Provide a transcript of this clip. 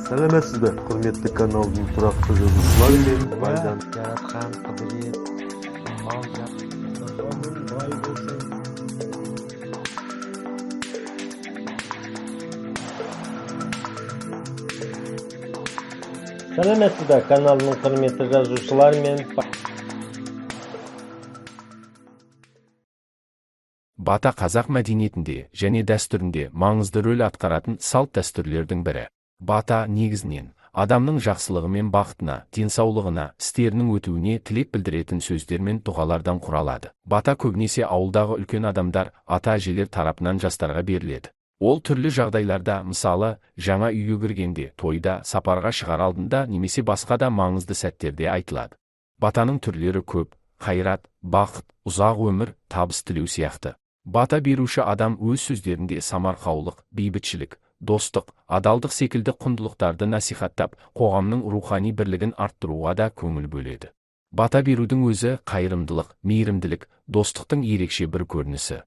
Сәлеметсіздер, құрметті каналдың тұрақты жазушылары мен Байдан Жаратқан құдірет, мал Сәлеметсіздер, каналдың құрметті жазушылары мен Бата қазақ мәдениетінде және дәстүрінде маңызды рөл атқаратын салт дәстүрлердің бірі. Бата негізінен адамның жақсылығы мен бақытына, денсаулығына, істерінің өтуіне тілек білдіретін сөздер мен дұғалардан құралады. Бата көбінесе ауылдағы үлкен адамдар, ата-әжелер тарапынан жастарға беріледі. Ол түрлі жағдайларда, мысалы, жаңа үйге кіргенде, тойда, сапарға шығар алдында немесе басқа да маңызды сәттерде айтылады. Батаның түрлері көп: қайрат, бақыт, ұзақ өмір, табыс тілеу сияқты. Бата беруші адам өз сөздерінде самарқаулық, бейбітшілік, достық, адалдық секілді құндылықтарды насихаттап, қоғамның рухани бірлігін арттыруға да көңіл бөледі. Бата берудің өзі қайырымдылық, мейірімділік, достықтың ерекше бір көрінісі.